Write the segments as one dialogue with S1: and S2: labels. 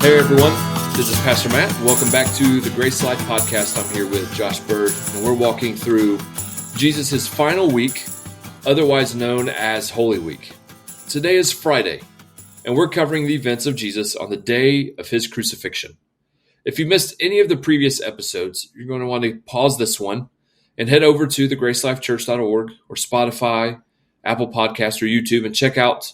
S1: Hey everyone, this is Pastor Matt. Welcome back to the Grace Life Podcast. I'm here with Josh Bird, and we're walking through Jesus' final week, otherwise known as Holy Week. Today is Friday, and we're covering the events of Jesus on the day of his crucifixion. If you missed any of the previous episodes, you're going to want to pause this one and head over to thegracelifechurch.org or Spotify, Apple Podcasts, or YouTube and check out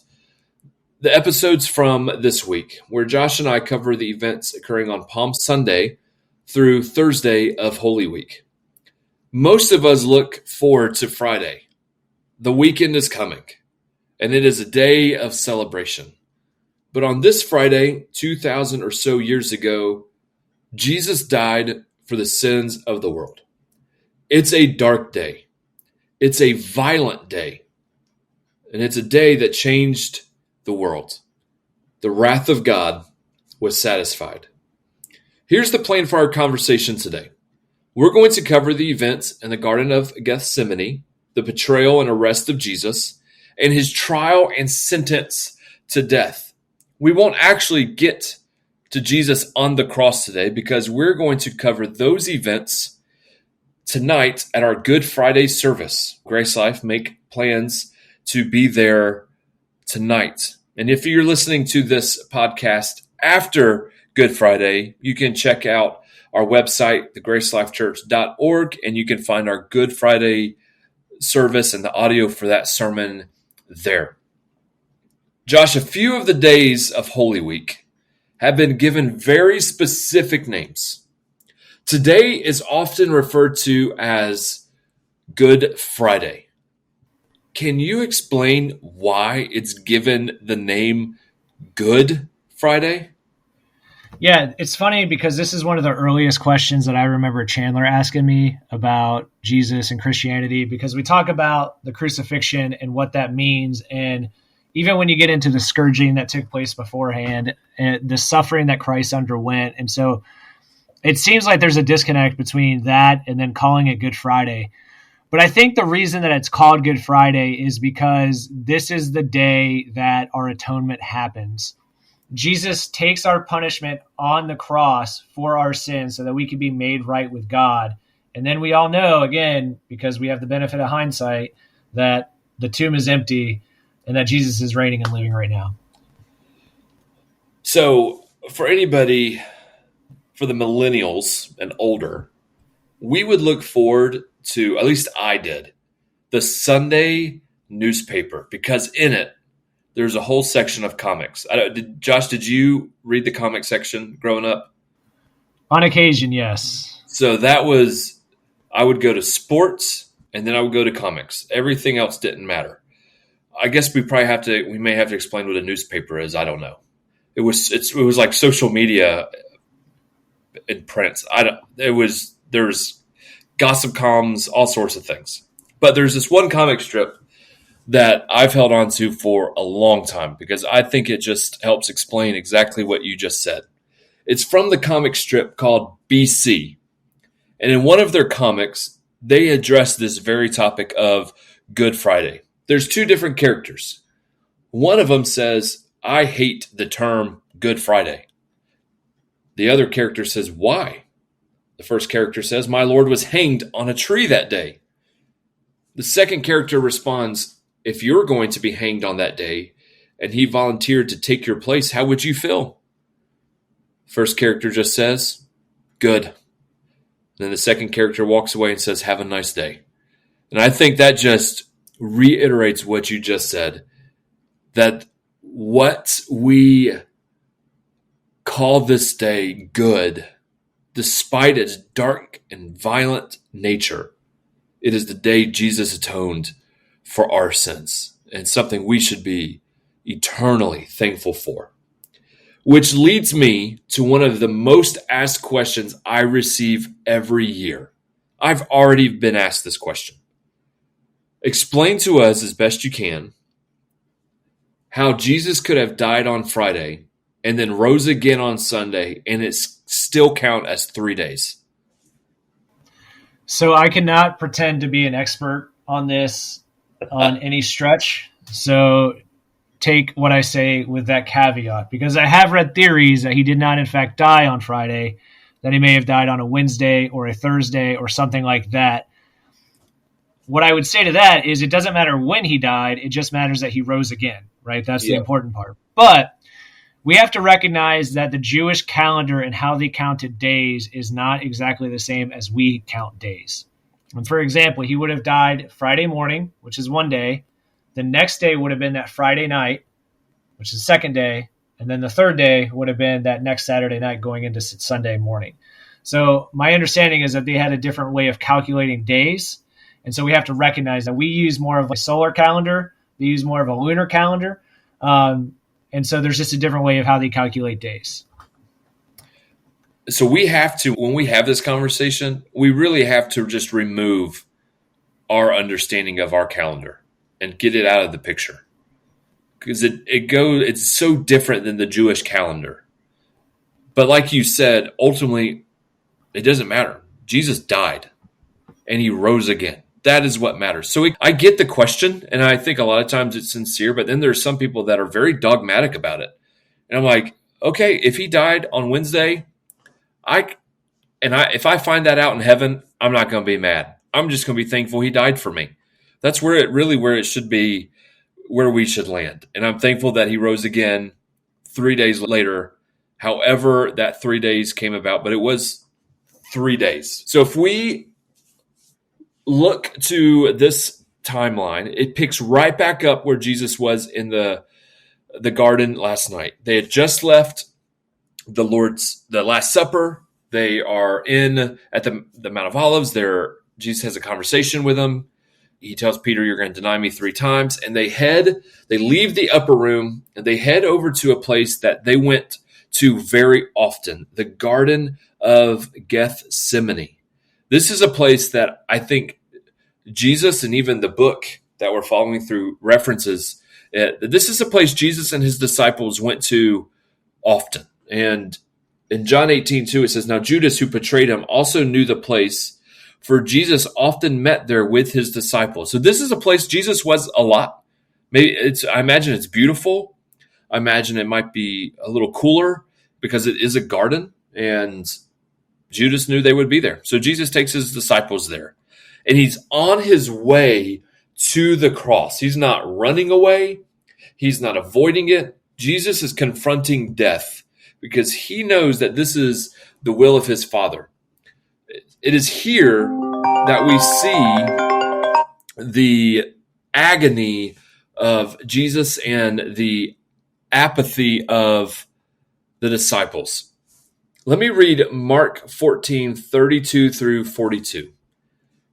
S1: the episodes from this week, where Josh and I cover the events occurring on Palm Sunday through Thursday of Holy Week. Most of us look forward to Friday. The weekend is coming, and it is a day of celebration. But on this Friday, 2,000 or so years ago, Jesus died for the sins of the world. It's a dark day. It's a violent day. And it's a day that changed the world. The wrath of God was satisfied. Here's the plan for our conversation today. We're going to cover the events in the Garden of Gethsemane, the betrayal and arrest of Jesus, and his trial and sentence to death. We won't actually get to Jesus on the cross today because we're going to cover those events tonight at our Good Friday service. Grace Life make plans to be there tonight. And if you're listening to this podcast after Good Friday, you can check out our website, thegracelifechurch.org, and you can find our Good Friday service and the audio for that sermon there. Josh, a few of the days of Holy Week have been given very specific names. Today is often referred to as Good Friday. Can you explain why it's given the name Good Friday?
S2: Yeah, it's funny because this is one of the earliest questions that I remember Chandler asking me about Jesus and Christianity, because we talk about the crucifixion and what that means. And even when you get into the scourging that took place beforehand, and the suffering that Christ underwent. And so it seems like there's a disconnect between that and then calling it Good Friday. But I think the reason that it's called Good Friday is because this is the day that our atonement happens. Jesus takes our punishment on the cross for our sins so that we can be made right with God. And then we all know, again, because we have the benefit of hindsight, that the tomb is empty and that Jesus is reigning and living right now.
S1: So for anybody, for the millennials and older, we would look forward to, at least I did, the Sunday newspaper, because in it, there's a whole section of comics. Josh, did you read the comic section growing up?
S2: On occasion, yes.
S1: So I would go to sports and then I would go to comics. Everything else didn't matter. I guess we may have to explain what a newspaper is. I don't know. It was like social media in print. There's gossip columns, all sorts of things. But there's this one comic strip that I've held on to for a long time because I think it just helps explain exactly what you just said. It's from the comic strip called BC. And in one of their comics, they address this very topic of Good Friday. There's two different characters. One of them says, "I hate the term Good Friday." The other character says, "Why?" The first character says, "My Lord was hanged on a tree that day." The second character responds, "If you're going to be hanged on that day and he volunteered to take your place, how would you feel?" First character just says, "Good." Then the second character walks away and says, "Have a nice day." And I think that just reiterates what you just said, that what we call this day good, despite its dark and violent nature, it is the day Jesus atoned for our sins, and something we should be eternally thankful for. Which leads me to one of the most asked questions I receive every year. I've already been asked this question. Explain to us as best you can how Jesus could have died on Friday and then rose again on Sunday, and it still count as 3 days.
S2: So I cannot pretend to be an expert on this on any stretch. So take what I say with that caveat, because I have read theories that he did not in fact die on Friday, that he may have died on a Wednesday or a Thursday or something like that. What I would say to that is it doesn't matter when he died, it just matters that he rose again, right? That's the important part. But we have to recognize that the Jewish calendar and how they counted days is not exactly the same as we count days. And for example, he would have died Friday morning, which is one day. The next day would have been that Friday night, which is the second day. And then the third day would have been that next Saturday night going into Sunday morning. So my understanding is that they had a different way of calculating days. And so we have to recognize that we use more of a solar calendar. They use more of a lunar calendar. And so there's just a different way of how they calculate days.
S1: So we have to, when we have this conversation, we really have to just remove our understanding of our calendar and get it out of the picture. Because it's so different than the Jewish calendar. But like you said, ultimately, it doesn't matter. Jesus died and he rose again. That is what matters. So I get the question, and I think a lot of times it's sincere, but then there's some people that are very dogmatic about it. And I'm like, okay, if he died on Wednesday, if I find that out in heaven, I'm not going to be mad. I'm just going to be thankful he died for me. That's where it should be, where we should land. And I'm thankful that he rose again 3 days later, however that 3 days came about, but it was 3 days. So if we look to this timeline, it picks right back up where Jesus was in the garden last night. They had just left the Last Supper. They are at the Mount of Olives. Jesus has a conversation with them. He tells Peter, "You're going to deny me 3 times." And they leave the upper room and they head over to a place that they went to very often, the Garden of Gethsemane. This is a place that I think Jesus, and even the book that we're following through, references. This is a place Jesus and his disciples went to often. And in John 18:2, it says, "Now Judas, who betrayed him, also knew the place, for Jesus often met there with his disciples." So this is a place Jesus was a lot. I imagine it's beautiful. I imagine it might be a little cooler because it is a garden, and Judas knew they would be there. So Jesus takes his disciples there, and he's on his way to the cross. He's not running away. He's not avoiding it. Jesus is confronting death because he knows that this is the will of his Father. It is here that we see the agony of Jesus and the apathy of the disciples. Let me read Mark 14:32 through 42.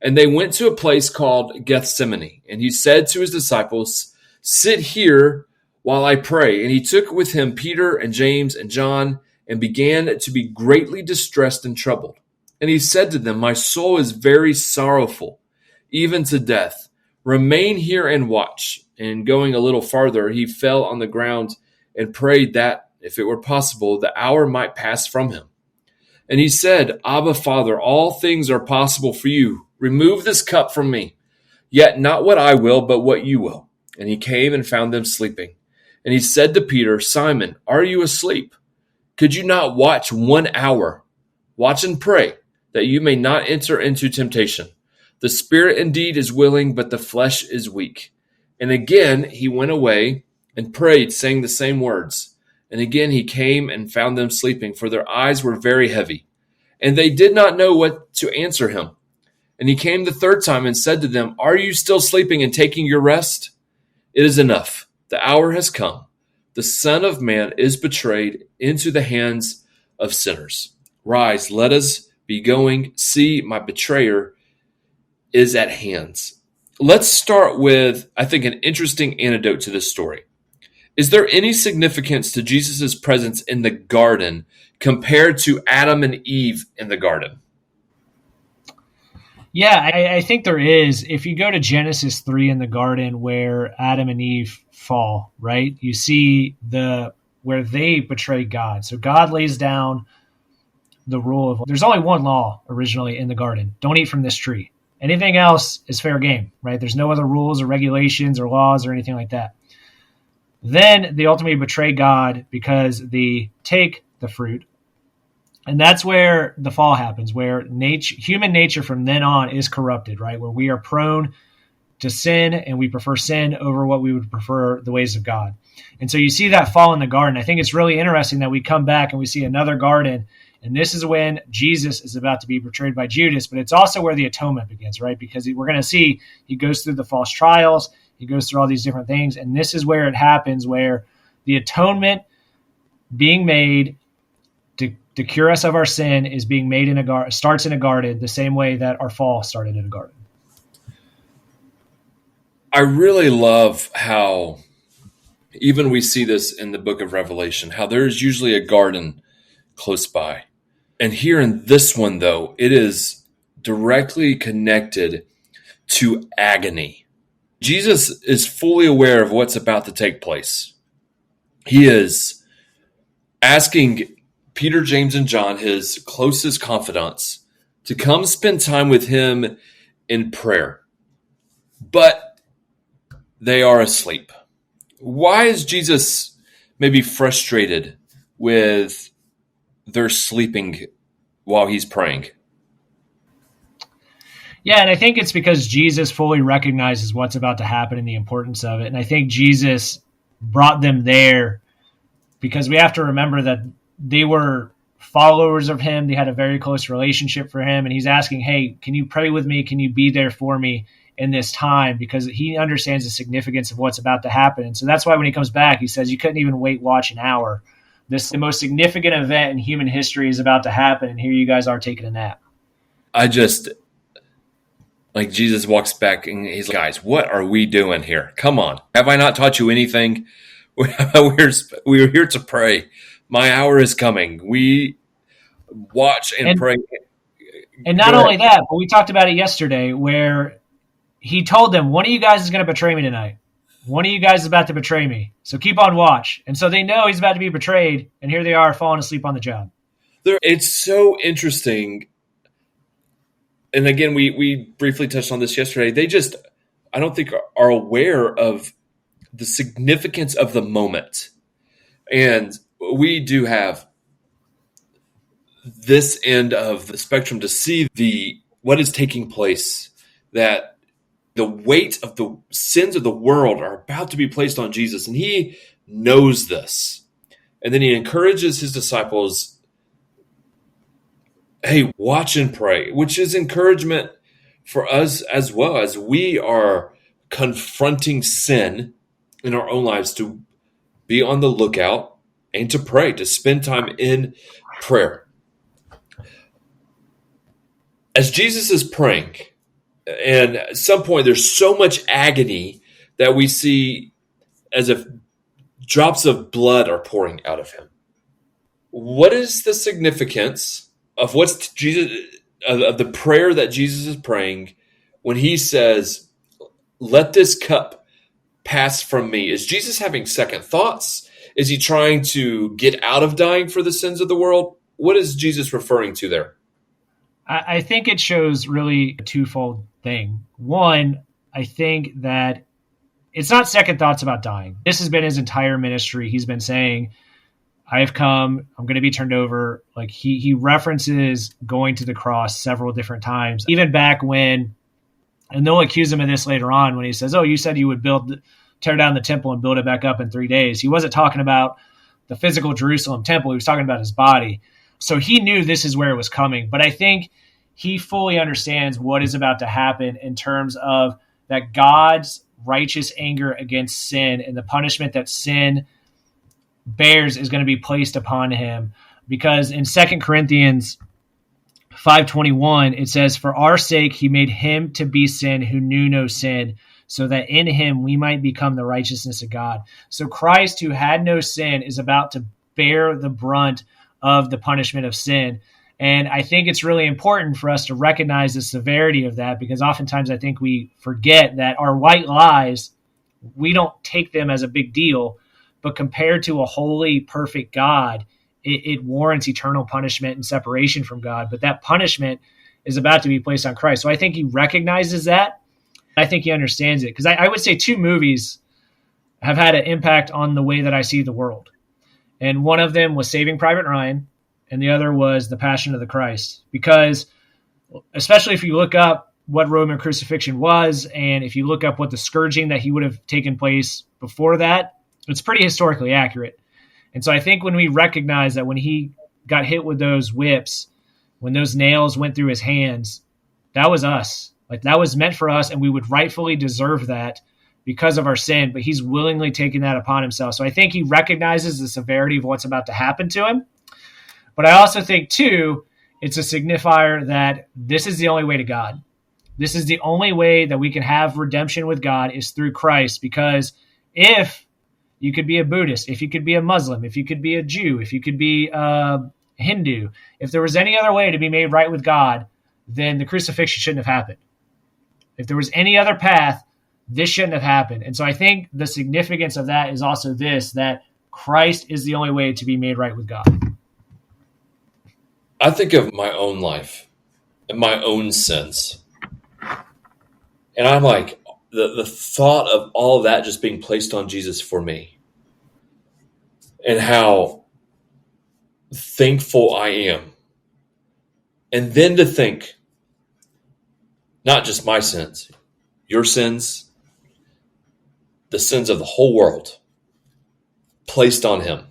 S1: "And they went to a place called Gethsemane, and he said to his disciples, 'Sit here while I pray.' And he took with him Peter and James and John and began to be greatly distressed and troubled. And he said to them, 'My soul is very sorrowful, even to death. Remain here and watch.' And going a little farther, he fell on the ground and prayed that, if it were possible, the hour might pass from him. And he said, 'Abba, Father, all things are possible for you. Remove this cup from me. Yet not what I will, but what you will.' And he came and found them sleeping. And he said to Peter, 'Simon, are you asleep? Could you not watch 1 hour? Watch and pray, that you may not enter into temptation. The spirit indeed is willing, but the flesh is weak.' And again he went away and prayed, saying the same words. And again he came and found them sleeping, for their eyes were very heavy. And they did not know what to answer him. And he came the third time and said to them, 'Are you still sleeping and taking your rest? It is enough. The hour has come. The Son of Man is betrayed into the hands of sinners. Rise, let us be going. See, my betrayer is at hand.'" Let's start with, I think, an interesting anecdote to this story. Is there any significance to Jesus' presence in the garden compared to Adam and Eve in the garden?
S2: Yeah, I think there is. If you go to Genesis 3 in the garden where Adam and Eve fall, right? You see where they betray God. So God lays down the rule of, there's only one law originally in the garden. Don't eat from this tree. Anything else is fair game, right? There's no other rules or regulations or laws or anything like that. Then they ultimately betray God because they take the fruit. And that's where the fall happens, where human nature from then on is corrupted, right? Where we are prone to sin and we prefer sin over what we would prefer the ways of God. And so you see that fall in the garden. I think it's really interesting that we come back and we see another garden. And this is when Jesus is about to be betrayed by Judas, but it's also where the atonement begins, right? Because we're going to see he goes through the false trials, he goes through all these different things, and this is where it happens, where the atonement being made to cure us of our sin is being made in a garden, starts in a garden, the same way that our fall started in a garden.
S1: I really love how even we see this in the book of Revelation, how there's usually a garden close by. And here in this one, though, it is directly connected to agony. Jesus is fully aware of what's about to take place. He is asking Peter, James, and John, his closest confidants, to come spend time with him in prayer. But they are asleep. Why is Jesus maybe frustrated with their sleeping while he's praying?
S2: Yeah, and I think it's because Jesus fully recognizes what's about to happen and the importance of it. And I think Jesus brought them there because we have to remember that they were followers of him. They had a very close relationship for him. And he's asking, hey, can you pray with me? Can you be there for me in this time? Because he understands the significance of what's about to happen. And so that's why when he comes back, he says, you couldn't even watch an hour. The most significant event in human history is about to happen. And here you guys are taking a nap.
S1: Jesus walks back and he's like, guys, what are we doing here? Come on. Have I not taught you anything? We're here to pray. My hour is coming. We watch and pray.
S2: And not only that, but we talked about it yesterday where he told them, one of you guys is going to betray me tonight. One of you guys is about to betray me. So keep on watch. And so they know he's about to be betrayed. And here they are falling asleep on the job.
S1: It's so interesting. And again, we briefly touched on this yesterday. They just, I don't think, are aware of the significance of the moment. And we do have this end of the spectrum to see what is taking place, that the weight of the sins of the world are about to be placed on Jesus. And he knows this. And then he encourages his disciples, hey, watch and pray, which is encouragement for us as well, as we are confronting sin in our own lives, to be on the lookout and to pray, to spend time in prayer. As Jesus is praying, and at some point there's so much agony that we see as if drops of blood are pouring out of him. What is the significance of of the prayer that Jesus is praying when he says, let this cup pass from me? Is Jesus having second thoughts? Is he trying to get out of dying for the sins of the world? What is Jesus referring to there?
S2: I think it shows really a twofold thing. One, I think that it's not second thoughts about dying. This has been his entire ministry. He's been saying, I have come, I'm going to be turned over. Like he references going to the cross several different times, even back when, and they'll accuse him of this later on when he says, oh, you said you would tear down the temple and build it back up in 3 days. He wasn't talking about the physical Jerusalem temple. He was talking about his body. So he knew this is where it was coming. But I think he fully understands what is about to happen in terms of that God's righteous anger against sin and the punishment that sin bears is going to be placed upon him. Because in 2 Corinthians 5:21, it says, for our sake he made him to be sin who knew no sin, so that in him we might become the righteousness of God. So Christ, who had no sin, is about to bear the brunt of the punishment of sin. And I think it's really important for us to recognize the severity of that, because oftentimes I think we forget that our white lies, we don't take them as a big deal, but compared to a holy, perfect God, it warrants eternal punishment and separation from God. But that punishment is about to be placed on Christ. So I think he recognizes that. I think he understands it. Because I would say two movies have had an impact on the way that I see the world. And one of them was Saving Private Ryan, and the other was The Passion of the Christ. Because especially if you look up what Roman crucifixion was, and if you look up what the scourging that he would have taken place before that, it's pretty historically accurate. And so I think when we recognize that when he got hit with those whips, when those nails went through his hands, that was us. Like, that was meant for us, and we would rightfully deserve that because of our sin, but he's willingly taken that upon himself. So I think he recognizes the severity of what's about to happen to him. But I also think, too, it's a signifier that this is the only way to God. This is the only way that we can have redemption with God is through Christ, because if you could be a Buddhist, if you could be a Muslim, if you could be a Jew, if you could be a Hindu, if there was any other way to be made right with God, then the crucifixion shouldn't have happened. If there was any other path, this shouldn't have happened. And so I think the significance of that is also this, that Christ is the only way to be made right with God.
S1: I think of my own life and my own sins. And I'm like, the thought of all of that just being placed on Jesus for me, and how thankful I am. And then to think, not just my sins, your sins, the sins of the whole world placed on him.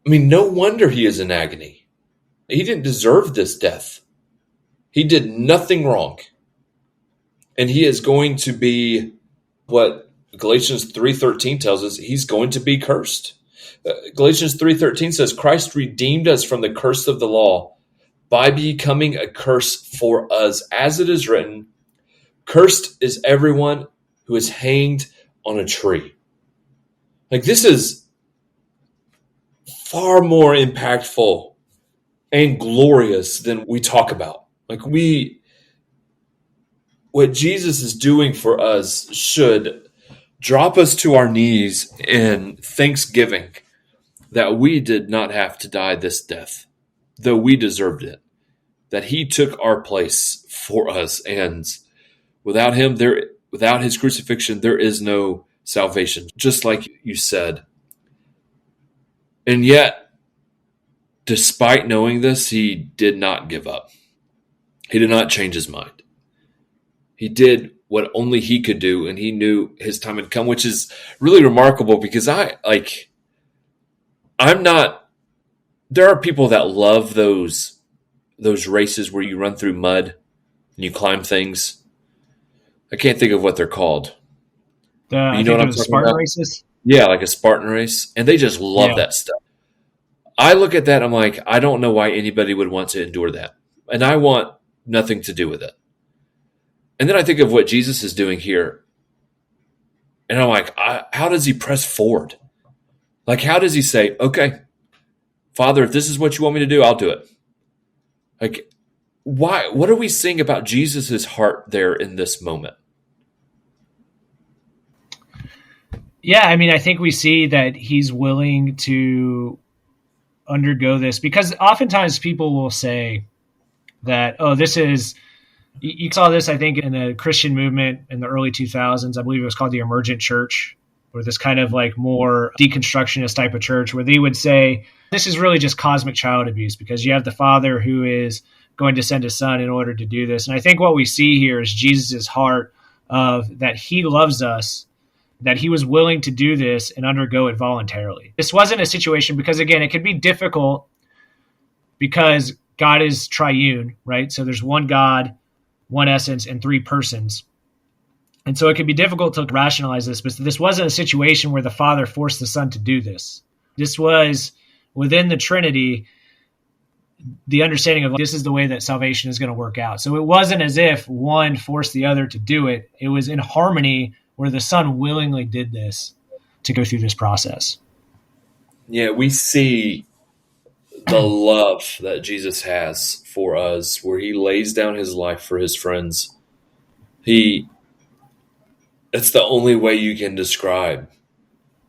S1: I mean, no wonder he is in agony. He didn't deserve this death. He did nothing wrong. And he is going to be what Galatians 3:13 tells us, he's going to be cursed. Galatians 3:13 says, Christ redeemed us from the curse of the law by becoming a curse for us. As it is written, cursed is everyone who is hanged on a tree. Like, this is far more impactful and glorious than we talk about. Like, what Jesus is doing for us should drop us to our knees in thanksgiving that we did not have to die this death, though we deserved it, that he took our place for us. And without him, without his crucifixion, there is no salvation, just like you said. And yet, despite knowing this, he did not give up. He did not change his mind. He did what only he could do, and he knew his time had come, which is really remarkable, because there are people that love those races where you run through mud and you climb things. I can't think of what they're called.
S2: You know what I'm talking Spartan about? Races?
S1: Yeah, like a Spartan race. And they just love that stuff. I look at that, I'm like, I don't know why anybody would want to endure that. And I want nothing to do with it. And then I think of what Jesus is doing here. And I'm like, how does he press forward? Like, how does he say, okay, Father, if this is what you want me to do, I'll do it. Like, why? What are we seeing about Jesus' heart there in this moment?
S2: Yeah, I mean, I think we see that he's willing to undergo this, because oftentimes people will say that, oh, this is, you saw this, I think, in the Christian movement in the early 2000s. I believe it was called the Emergent Church, or this kind of like more deconstructionist type of church, where they would say, this is really just cosmic child abuse, because you have the Father who is going to send his Son in order to do this. And I think what we see here is Jesus' heart of that he loves us, that he was willing to do this and undergo it voluntarily. This wasn't a situation, because again, it could be difficult because God is triune, right? So there's one God, one essence, and three persons. And so it could be difficult to rationalize this, but this wasn't a situation where the Father forced the Son to do this. This was within the Trinity, the understanding of this is the way that salvation is going to work out. So it wasn't as if one forced the other to do it. It was in harmony, where the Son willingly did this to go through this process.
S1: Yeah, we see the love that Jesus has for us, where he lays down his life for his friends. It's the only way you can describe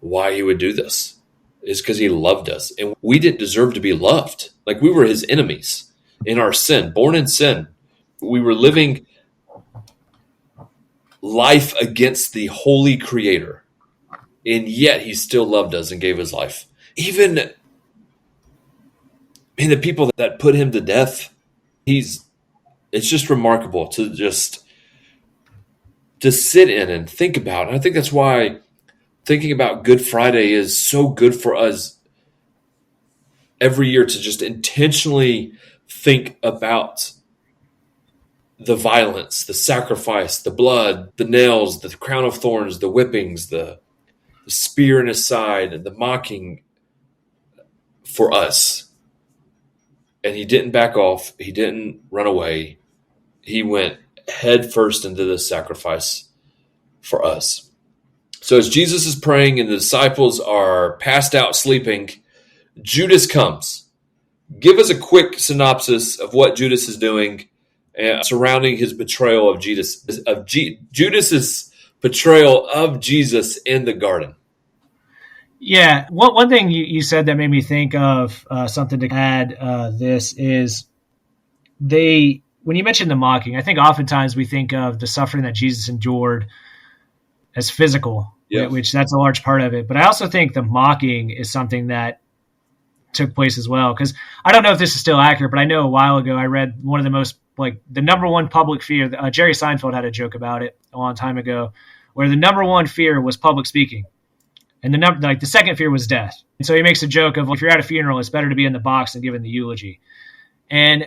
S1: why he would do this, is because he loved us. And we didn't deserve to be loved. Like, we were his enemies in our sin, born in sin. We were living life against the holy Creator, and yet he still loved us and gave his life. Even in the people that put him to death, it's just remarkable to sit in and think about. And I think that's why thinking about Good Friday is so good for us every year, to just intentionally think about the violence, the sacrifice, the blood, the nails, the crown of thorns, the whippings, the spear in his side, and the mocking for us. And he didn't back off. He didn't run away. He went head first into this sacrifice for us. So as Jesus is praying and the disciples are passed out sleeping, Judas comes. Give us a quick synopsis of what Judas is doing surrounding his betrayal of Judas's betrayal of Jesus in the garden.
S2: Yeah, one thing you said that made me think of something to add. This is when you mentioned the mocking, I think oftentimes we think of the suffering that Jesus endured as physical, which that's a large part of it. But I also think the mocking is something that took place as well. Because I don't know if this is still accurate, but I know a while ago I read one of the most, the number one public fear. Jerry Seinfeld had a joke about it a long time ago, where the number one fear was public speaking. And the second fear was death. And so he makes a joke of, if you're at a funeral, it's better to be in the box than giving the eulogy. And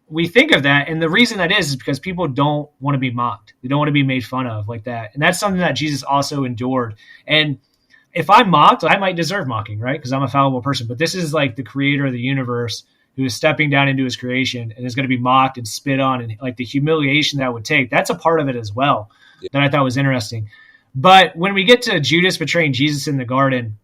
S2: we think of that. And the reason that is because people don't want to be mocked. They don't want to be made fun of like that. And that's something that Jesus also endured. And if I'm mocked, I might deserve mocking, right? Because I'm a fallible person. But this is like the creator of the universe who is stepping down into his creation and is going to be mocked and spit on, and like the humiliation that would take. That's a part of it as well that I thought was interesting. But when we get to Judas betraying Jesus in the garden,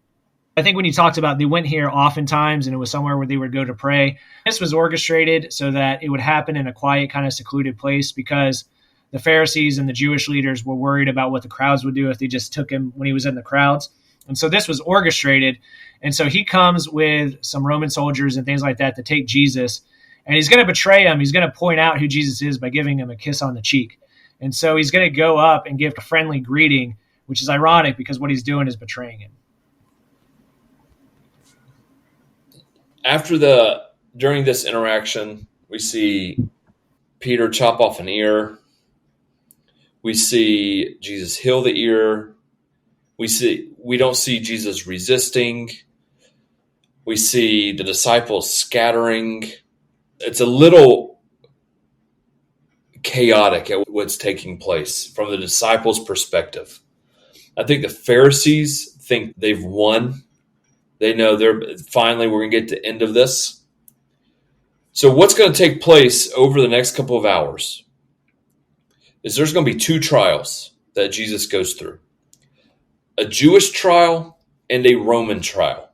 S2: I think when you talked about they went here oftentimes and it was somewhere where they would go to pray, this was orchestrated so that it would happen in a quiet, kind of secluded place, because the Pharisees and the Jewish leaders were worried about what the crowds would do if they just took him when he was in the crowds. And so this was orchestrated. And so he comes with some Roman soldiers and things like that to take Jesus, and he's going to betray him. He's going to point out who Jesus is by giving him a kiss on the cheek. And so he's going to go up and give a friendly greeting, which is ironic because what he's doing is betraying him.
S1: During this interaction, we see Peter chop off an ear. We see Jesus heal the ear. We don't see Jesus resisting. We see the disciples scattering. It's a little chaotic at what's taking place from the disciples' perspective. I think the Pharisees think they've won. They know we're going to get to the end of this. So what's going to take place over the next couple of hours is there's going to be two trials that Jesus goes through. A Jewish trial and a Roman trial.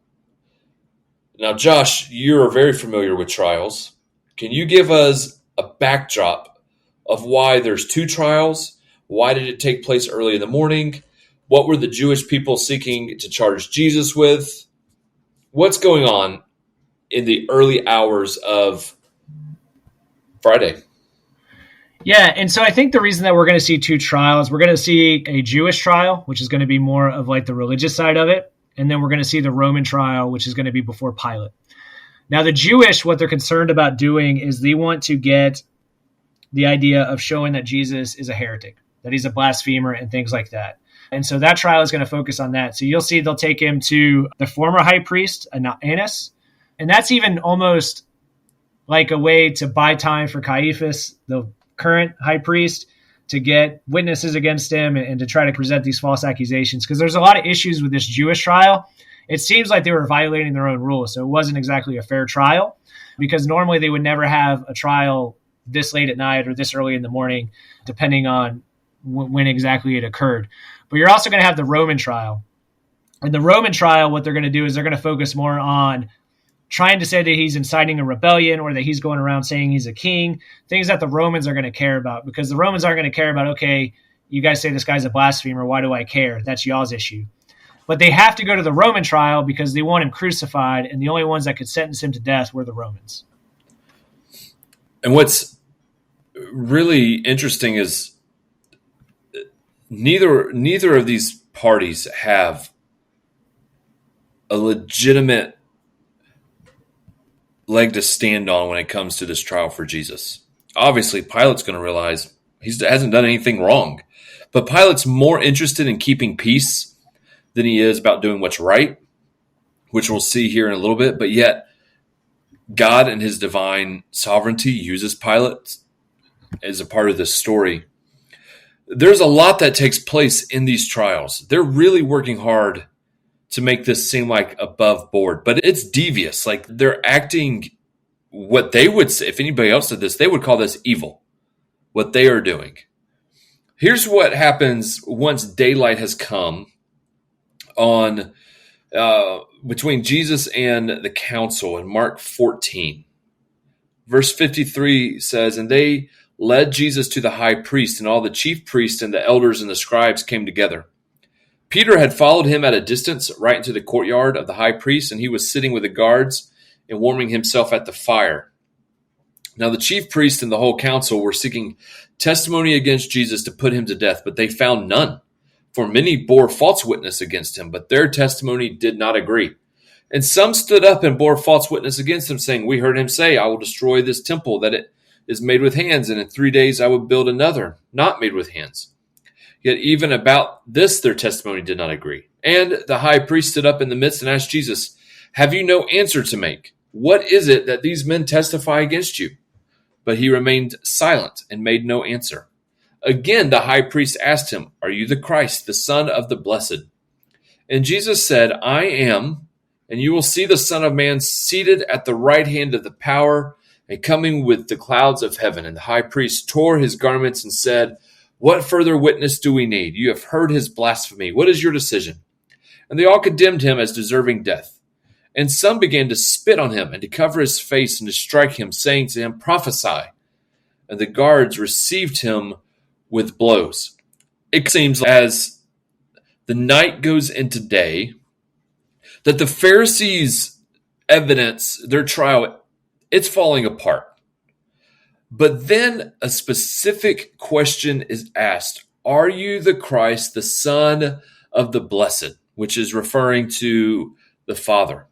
S1: Now, Josh, you're very familiar with trials. Can you give us a backdrop of why there's two trials? Why did it take place early in the morning? What were the Jewish people seeking to charge Jesus with? What's going on in the early hours of Friday?
S2: Yeah, and so I think the reason that we're going to see two trials, we're going to see a Jewish trial, which is going to be more of like the religious side of it, and then we're going to see the Roman trial, which is going to be before Pilate. Now, the Jewish, what they're concerned about doing is they want to get the idea of showing that Jesus is a heretic, that he's a blasphemer and things like that. And so that trial is going to focus on that. So you'll see they'll take him to the former high priest, Annas, and that's even almost like a way to buy time for Caiaphas, the current high priest, to get witnesses against him and to try to present these false accusations. Because there's a lot of issues with this Jewish trial. It seems like they were violating their own rules. So it wasn't exactly a fair trial, because normally they would never have a trial this late at night or this early in the morning, depending on when exactly it occurred. But you're also going to have the Roman trial. And the Roman trial, what they're going to do is they're going to focus more on trying to say that he's inciting a rebellion or that he's going around saying he's a king, things that the Romans are going to care about, because the Romans aren't going to care about, okay, you guys say this guy's a blasphemer, why do I care? That's y'all's issue. But they have to go to the Roman trial because they want him crucified, and the only ones that could sentence him to death were the Romans.
S1: And what's really interesting is neither of these parties have a legitimate leg to stand on when it comes to this trial for Jesus. Obviously, Pilate's going to realize he hasn't done anything wrong. But Pilate's more interested in keeping peace than he is about doing what's right, which we'll see here in a little bit. But yet, God and his divine sovereignty uses Pilate as a part of this story. There's a lot that takes place in these trials. They're really working hard to make this seem like above board, but it's devious. Like, they're acting what they would say, if anybody else did this, they would call this evil, what they are doing. Here's what happens once daylight has come on between Jesus and the council in Mark 14. Verse 53 says, "And they led Jesus to the high priest, and all the chief priests and the elders and the scribes came together. Peter had followed him at a distance right into the courtyard of the high priest, and he was sitting with the guards and warming himself at the fire. Now the chief priests and the whole council were seeking testimony against Jesus to put him to death, but they found none. For many bore false witness against him, but their testimony did not agree. And some stood up and bore false witness against him, saying, 'We heard him say, I will destroy this temple, that it is made with hands, and in 3 days I will build another, not made with hands.' Yet even about this their testimony did not agree. And the high priest stood up in the midst and asked Jesus, 'Have you no answer to make? What is it that these men testify against you?' But he remained silent and made no answer. Again the high priest asked him, 'Are you the Christ, the Son of the Blessed?' And Jesus said, 'I am, and you will see the Son of Man seated at the right hand of the power and coming with the clouds of heaven.' And the high priest tore his garments and said, 'What further witness do we need? You have heard his blasphemy. What is your decision?' And they all condemned him as deserving death. And some began to spit on him and to cover his face and to strike him, saying to him, 'Prophesy.' And the guards received him with blows." It seems as the night goes into day that the Pharisees' evidence, their trial, it's falling apart. But then a specific question is asked. Are you the Christ, the Son of the Blessed? Which is referring to the Father.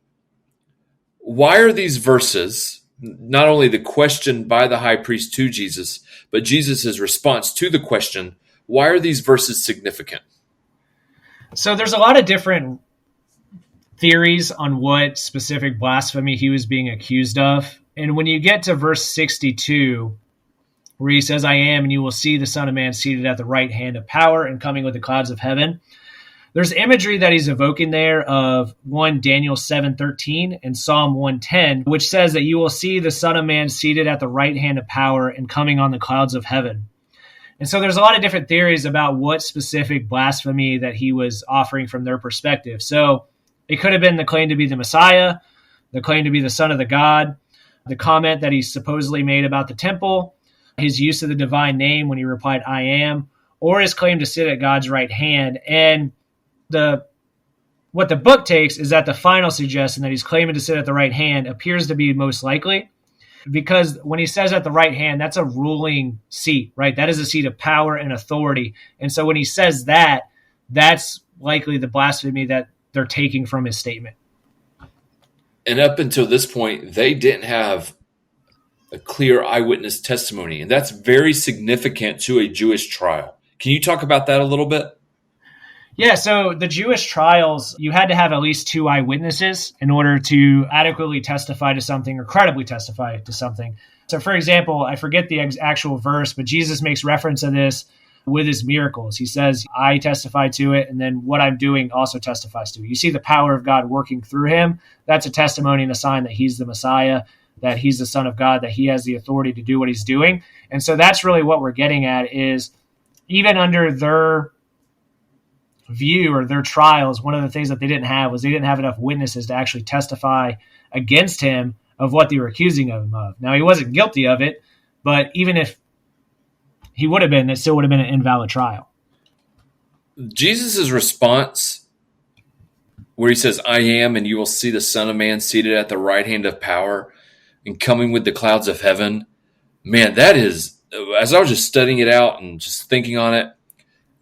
S1: Why are these verses, not only the question by the high priest to Jesus, but Jesus' response to the question, why are these verses significant?
S2: So there's a lot of different theories on what specific blasphemy he was being accused of. And when you get to verse 62, where he says, "I am, and you will see the Son of Man seated at the right hand of power and coming with the clouds of heaven," there's imagery that he's evoking there of 1 Daniel 7:13 and Psalm 110, which says that you will see the Son of Man seated at the right hand of power and coming on the clouds of heaven. And so there's a lot of different theories about what specific blasphemy that he was offering from their perspective. So it could have been the claim to be the Messiah, the claim to be the Son of the God, the comment that he supposedly made about the temple, his use of the divine name when he replied, "I am," or his claim to sit at God's right hand. And what the book takes is that the final suggestion that he's claiming to sit at the right hand appears to be most likely, because when he says at the right hand, that's a ruling seat, right? That is a seat of power and authority. And so when he says that, that's likely the blasphemy that they're taking from his statement.
S1: And up until this point, they didn't have a clear eyewitness testimony, and that's very significant to a Jewish trial. Can you talk about that a little bit?
S2: Yeah, so the Jewish trials, you had to have at least 2 eyewitnesses in order to adequately testify to something or credibly testify to something. So, for example, I forget the actual verse, but Jesus makes reference to this with his miracles. He says, "I testify to it, and then what I'm doing also testifies to it." You see the power of God working through him. That's a testimony and a sign that he's the Messiah, that he's the Son of God, that he has the authority to do what he's doing. And so that's really what we're getting at is even under their view or their trials, one of the things that they didn't have was they didn't have enough witnesses to actually testify against him of what they were accusing him of. Now, he wasn't guilty of it, but even if he would have been, it still would have been an invalid trial.
S1: Jesus' response, where he says, "I am, and you will see the Son of Man seated at the right hand of power and coming with the clouds of heaven." Man, that is, as I was just studying it out and just thinking on it,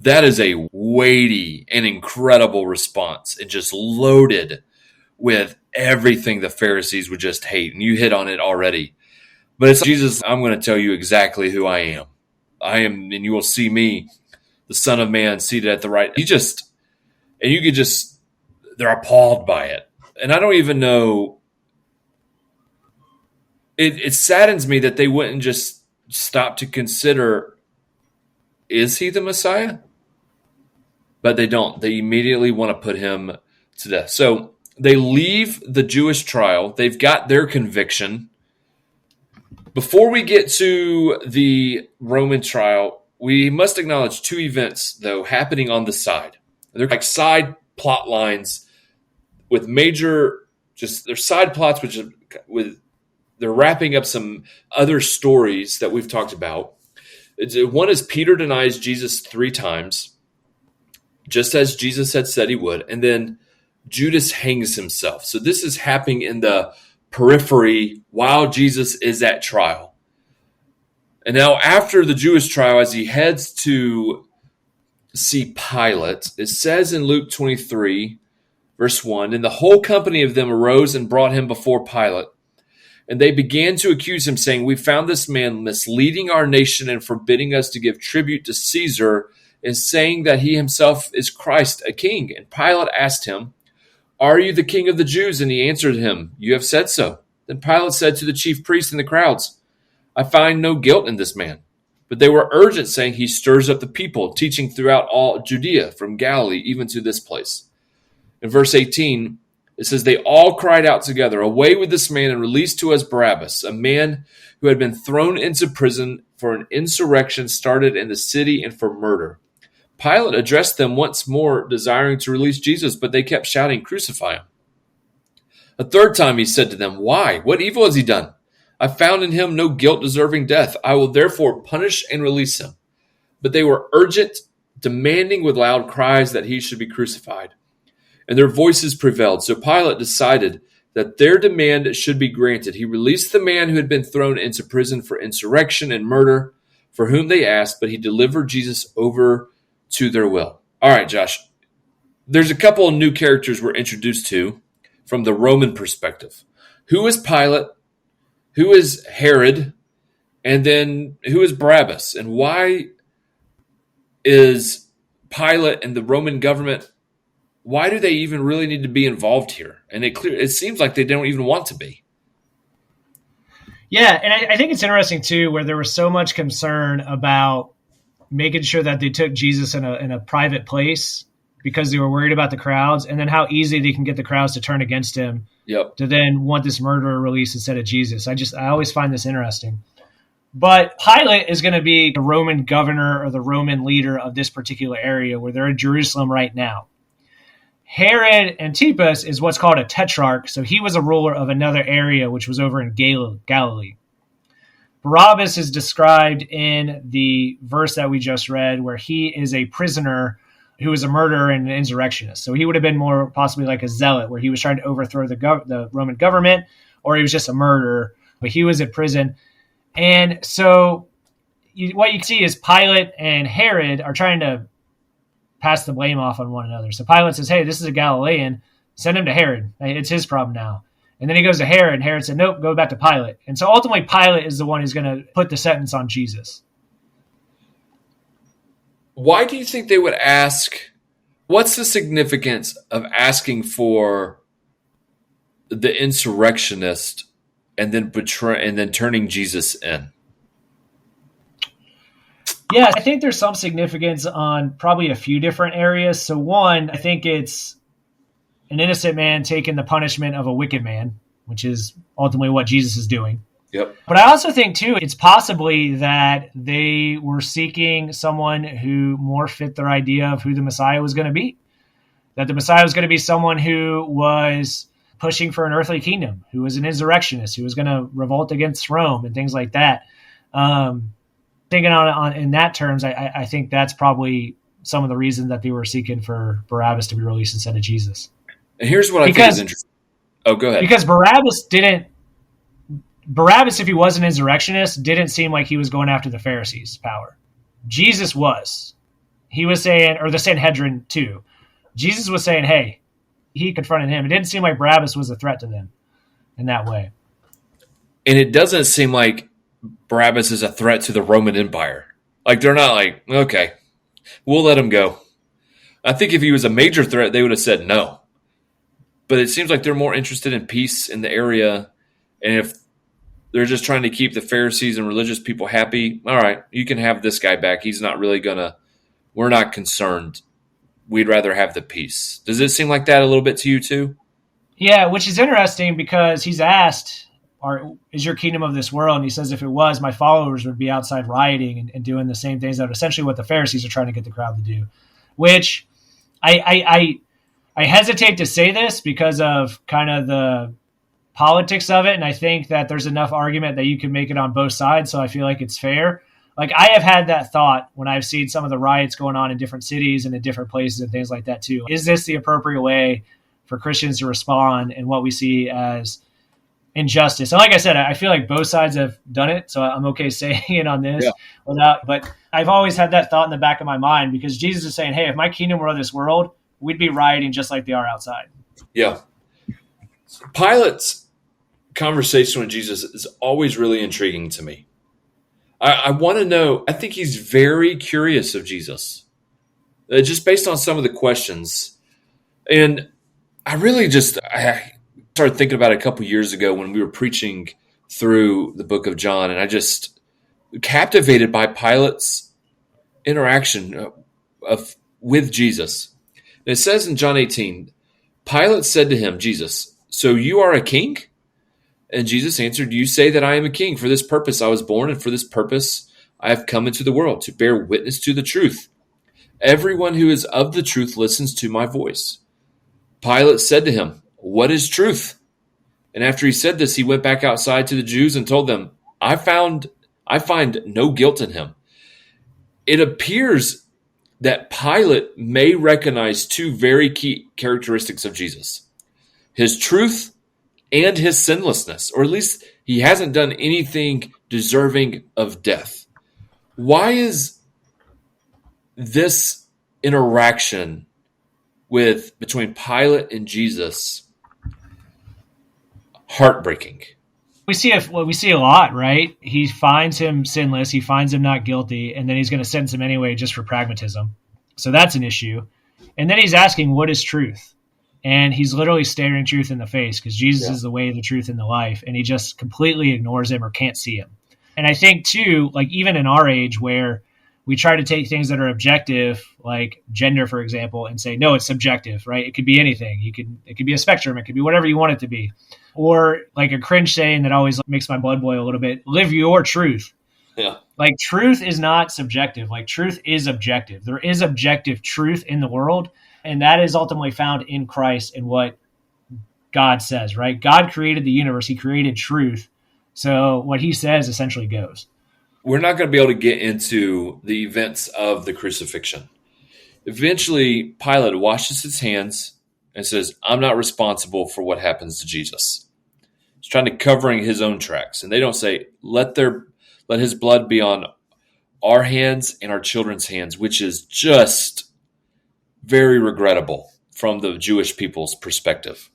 S1: That is a weighty and incredible response and just loaded with everything the Pharisees would just hate. And you hit on it already. But it's Jesus, I'm going to tell you exactly who I am. I am, and you will see me, the Son of Man, seated at the right. They're appalled by it. And I don't even know. It saddens me that they wouldn't just stop to consider, is he the Messiah? But they don't. They immediately want to put him to death. So they leave the Jewish trial. They've got their conviction. Before we get to the Roman trial, we must acknowledge two events, though, happening on the side. They're like side plot lines with they're side plots, they're wrapping up some other stories that we've talked about. One is Peter denies Jesus 3 times, just as Jesus had said he would, and then Judas hangs himself. So this is happening in the periphery while Jesus is at trial. And now after the Jewish trial, as he heads to see Pilate, it says in Luke 23, verse 1, and the whole company of them arose and brought him before Pilate. And they began to accuse him, saying, we found this man misleading our nation and forbidding us to give tribute to Caesar, and saying that he himself is Christ, a king. And Pilate asked him, are you the king of the Jews? And he answered him, you have said so. Then Pilate said to the chief priests and the crowds, I find no guilt in this man. But they were urgent, saying, he stirs up the people, teaching throughout all Judea, from Galilee even to this place. In verse 18, it says, they all cried out together, away with this man and release to us Barabbas, a man who had been thrown into prison for an insurrection started in the city and for murder. Pilate addressed them once more, desiring to release Jesus, but they kept shouting, crucify him. A third time he said to them, why? What evil has he done? I found in him no guilt deserving death. I will therefore punish and release him. But they were urgent, demanding with loud cries that he should be crucified. And their voices prevailed. So Pilate decided that their demand should be granted. He released the man who had been thrown into prison for insurrection and murder, for whom they asked, but he delivered Jesus over to their will. All right, Josh. There's a couple of new characters we're introduced to from the Roman perspective. Who is Pilate? Who is Herod? And then who is Barabbas? And why is Pilate and the Roman government, why do they even really need to be involved here? And it seems like they don't even want to be.
S2: Yeah, and I think it's interesting, too, where there was so much concern about making sure that they took Jesus in a private place because they were worried about the crowds, and then how easy they can get the crowds to turn against him to then want this murderer released instead of Jesus. I always find this interesting. But Pilate is going to be the Roman governor or the Roman leader of this particular area where they're in Jerusalem right now. Herod Antipas is what's called a tetrarch, so he was a ruler of another area which was over in Galilee. Barabbas is described in the verse that we just read, where he is a prisoner who was a murderer and an insurrectionist. So he would have been more possibly like a zealot, where he was trying to overthrow the Roman government, or he was just a murderer, but he was in prison. And so what you see is Pilate and Herod are trying to pass the blame off on one another. So Pilate says, hey, this is a Galilean, send him to Herod. It's his problem now. And then he goes to Herod, and Herod said, nope, go back to Pilate. And so ultimately Pilate is the one who's going to put the sentence on Jesus.
S1: Why do you think they would ask, what's the significance of asking for the insurrectionist and then turning Jesus in?
S2: Yeah, I think there's some significance on probably a few different areas. So one, I think it's an innocent man taking the punishment of a wicked man, which is ultimately what Jesus is doing.
S1: Yep.
S2: But I also think, too, it's possibly that they were seeking someone who more fit their idea of who the Messiah was going to be. That the Messiah was going to be someone who was pushing for an earthly kingdom, who was an insurrectionist, who was going to revolt against Rome and things like that. Thinking on in that terms, I think that's probably some of the reason that they were seeking for Barabbas to be released instead of Jesus.
S1: And here's what I think is interesting. Oh, go ahead.
S2: Because Barabbas, if he was an insurrectionist, didn't seem like he was going after the Pharisees' power. Jesus was. he was saying, or the Sanhedrin too, Jesus was saying, hey, he confronted him. It didn't seem like Barabbas was a threat to them in that way.
S1: And it doesn't seem like Barabbas is a threat to the Roman Empire. Like, they're not like, okay, we'll let him go. I think if he was a major threat, they would have said no. But it seems like they're more interested in peace in the area. And if they're just trying to keep the Pharisees and religious people happy, all right, you can have this guy back. He's not really we're not concerned. We'd rather have the peace. Does it seem like that a little bit to you too?
S2: Yeah, which is interesting because he's asked, is your kingdom of this world? And he says, if it was, my followers would be outside rioting and doing the same things that essentially what the Pharisees are trying to get the crowd to do, which I hesitate to say this because of kind of the politics of it. And I think that there's enough argument that you can make it on both sides. So I feel like it's fair. Like, I have had that thought when I've seen some of the riots going on in different cities and in different places and things like that too. Is this the appropriate way for Christians to respond in what we see as injustice? And like I said, I feel like both sides have done it, so I'm okay saying it on this. Yeah. But I've always had that thought in the back of my mind because Jesus is saying, hey, if my kingdom were of this world, we'd be rioting just like they are outside.
S1: Yeah. Pilate's conversation with Jesus is always really intriguing to me. I want to know, I think he's very curious of Jesus, just based on some of the questions. And I started thinking about it a couple years ago when we were preaching through the book of John, and I just captivated by Pilate's interaction with Jesus. And it says in John 18, Pilate said to him, Jesus, so you are a king? And Jesus answered, you say that I am a king. For this purpose I was born, and for this purpose I have come into the world, to bear witness to the truth. Everyone who is of the truth listens to my voice. Pilate said to him, what is truth? And after he said this, he went back outside to the Jews and told them, I find no guilt in him. It appears that Pilate may recognize two very key characteristics of Jesus: his truth and his sinlessness, or at least he hasn't done anything deserving of death. Why is this interaction between Pilate and Jesus heartbreaking?
S2: We see a lot, right? He finds him sinless, he finds him not guilty, and then he's going to sentence him anyway just for pragmatism. So that's an issue. And then he's asking, what is truth? And he's literally staring truth in the face because Jesus is the way, the truth, and the life. And he just completely ignores him or can't see him. And I think, too, like even in our age where we try to take things that are objective, like gender, for example, and say, no, it's subjective, right? It could be anything. It could be a spectrum. It could be whatever you want it to be. Or like a cringe saying that always makes my blood boil a little bit, live your truth.
S1: Yeah.
S2: Like truth is not subjective. Like truth is objective. There is objective truth in the world. And that is ultimately found in Christ and what God says, right? God created the universe. He created truth. So what he says essentially goes.
S1: We're not going to be able to get into the events of the crucifixion. Eventually, Pilate washes his hands and says, I'm not responsible for what happens to Jesus. He's trying to covering his own tracks. And they don't say, let his blood be on our hands and our children's hands, which is just very regrettable from the Jewish people's perspective.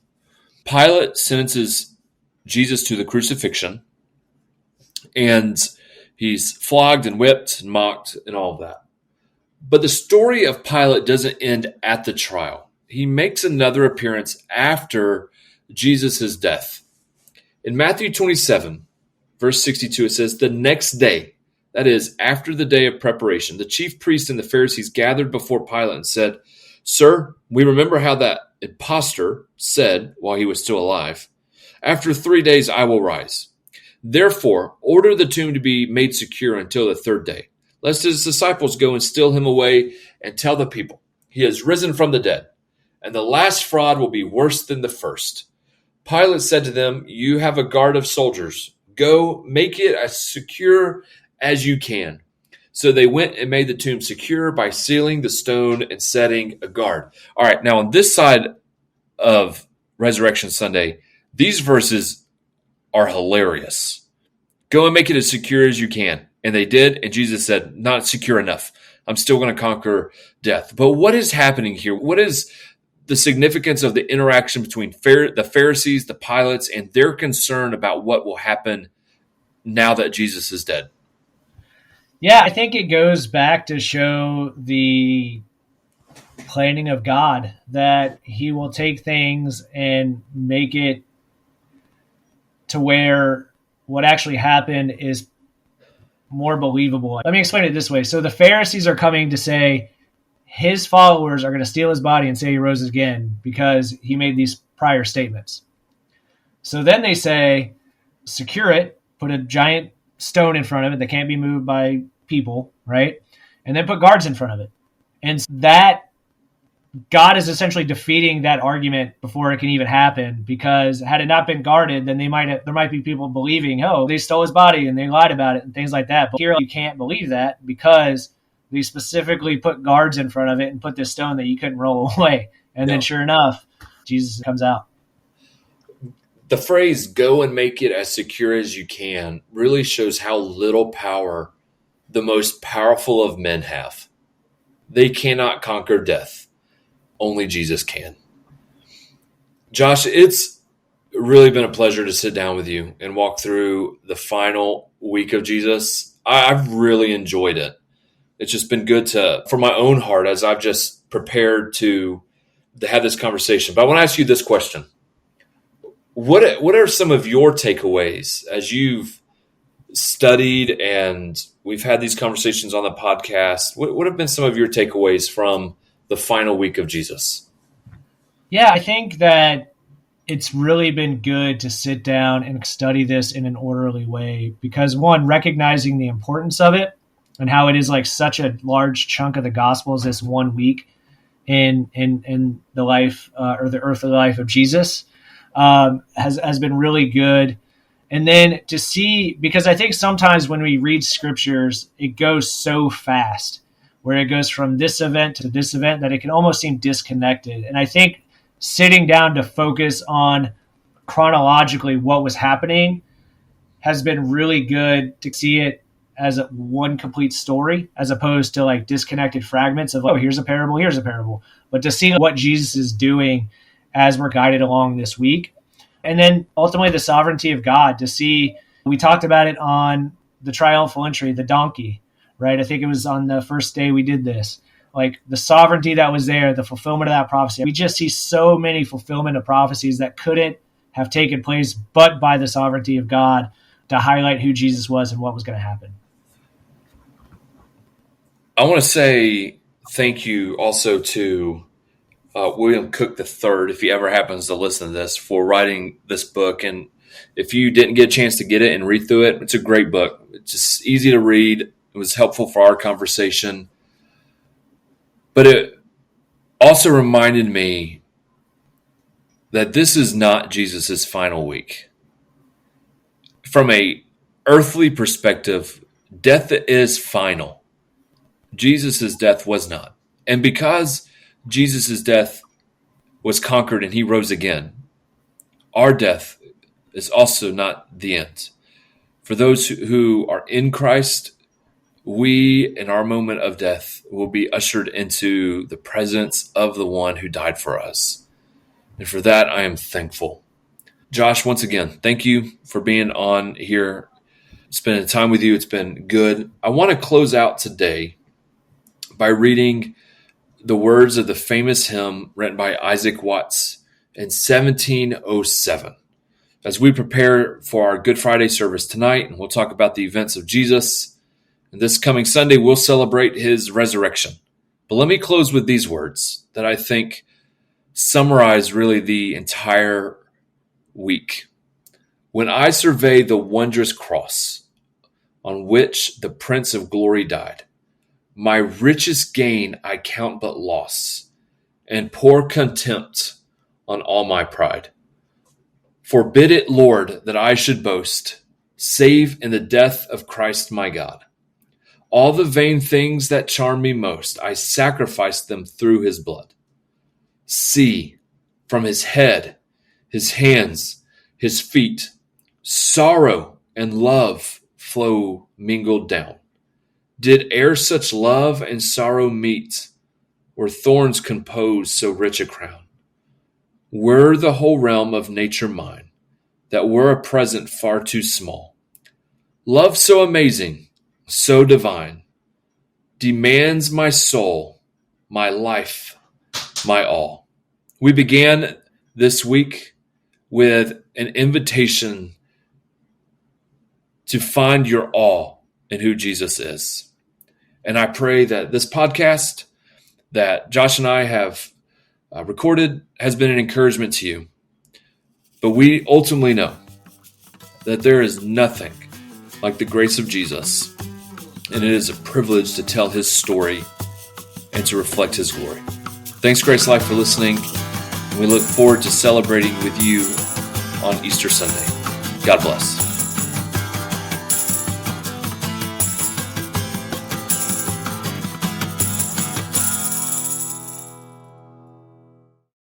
S1: Pilate sentences Jesus to the crucifixion, and he's flogged and whipped and mocked and all of that. But the story of Pilate doesn't end at the trial. He makes another appearance after Jesus' death. In Matthew 27, verse 62, it says, the next day, that is, after the day of preparation, the chief priests and the Pharisees gathered before Pilate and said, Sir, we remember how that impostor said while he was still alive, after 3 days I will rise. Therefore, order the tomb to be made secure until the third day, lest his disciples go and steal him away and tell the people, he has risen from the dead, and the last fraud will be worse than the first. Pilate said to them, you have a guard of soldiers. Go, make it as secure as you can. So they went and made the tomb secure by sealing the stone and setting a guard. All right, now on this side of Resurrection Sunday, these verses are hilarious. Go and make it as secure as you can. And they did, and Jesus said, not secure enough. I'm still going to conquer death. But what is happening here? What is the significance of the interaction between the Pharisees, the Pilates, and their concern about what will happen now that Jesus is dead?
S2: Yeah, I think it goes back to show the planning of God, that he will take things and make it to where what actually happened is more believable. Let me explain it this way. So the Pharisees are coming to say his followers are going to steal his body and say he rose again because he made these prior statements. So then they say, secure it, put a giant stone in front of it that can't be moved by people, right? And then put guards in front of it. And that God is essentially defeating that argument before it can even happen, because had it not been guarded, then there might be people believing, oh, they stole his body and they lied about it and things like that. But here you can't believe that because they specifically put guards in front of it and put this stone that you couldn't roll away. And then sure enough, Jesus comes out.
S1: The phrase, go and make it as secure as you can, really shows how little power the most powerful of men have. They cannot conquer death. Only Jesus can. Josh, it's really been a pleasure to sit down with you and walk through the final week of Jesus. I've really enjoyed it. It's just been good for my own heart as I've just prepared to have this conversation. But I want to ask you this question. What are some of your takeaways as you've studied and we've had these conversations on the podcast? What have been some of your takeaways from the final week of Jesus?
S2: Yeah, I think that it's really been good to sit down and study this in an orderly way because, one, recognizing the importance of it and how it is like such a large chunk of the Gospels this 1 week in the life or the earthly life of Jesus has been really good. And then to see, because I think sometimes when we read scriptures, it goes so fast, where it goes from this event to this event that it can almost seem disconnected. And I think sitting down to focus on chronologically what was happening has been really good to see it as one complete story, as opposed to like disconnected fragments of, oh, here's a parable. But to see what Jesus is doing as we're guided along this week. And then ultimately the sovereignty of God, to see, we talked about it on the triumphal entry, the donkey, right? I think it was on the first day we did this, like the sovereignty that was there, the fulfillment of that prophecy. We just see so many fulfillment of prophecies that couldn't have taken place but by the sovereignty of God to highlight who Jesus was and what was going to happen.
S1: I want to say thank you also to William Cook III, if he ever happens to listen to this, for writing this book. And if you didn't get a chance to get it and read through it, it's a great book. It's just easy to read. It was helpful for our conversation. But it also reminded me that this is not Jesus' final week. From an earthly perspective, death is final. Jesus' death was not. And because Jesus' death was conquered and he rose again, our death is also not the end. For those who are in Christ, we, in our moment of death, will be ushered into the presence of the one who died for us. And for that, I am thankful. Josh, once again, thank you for being on here, spending time with you. It's been good. I want to close out today by reading the words of the famous hymn written by Isaac Watts in 1707. As we prepare for our Good Friday service tonight, and we'll talk about the events of Jesus, and this coming Sunday, we'll celebrate his resurrection. But let me close with these words that I think summarize really the entire week. When I survey the wondrous cross on which the Prince of Glory died, my richest gain I count but loss, and pour contempt on all my pride. Forbid it, Lord, that I should boast, save in the death of Christ my God. All the vain things that charm me most, I sacrificed them through his blood. See, from his head, his hands, his feet, sorrow and love flow mingled down. Did e'er such love and sorrow meet, or thorns compose so rich a crown? Were the whole realm of nature mine, that were a present far too small. Love so amazing, so divine, demands my soul, my life, my all. We began this week with an invitation to find your all in who Jesus is. And I pray that this podcast that Josh and I have recorded has been an encouragement to you. But we ultimately know that there is nothing like the grace of Jesus, and it is a privilege to tell his story and to reflect his glory. Thanks, Grace Life, for listening, and we look forward to celebrating with you on Easter Sunday. God bless.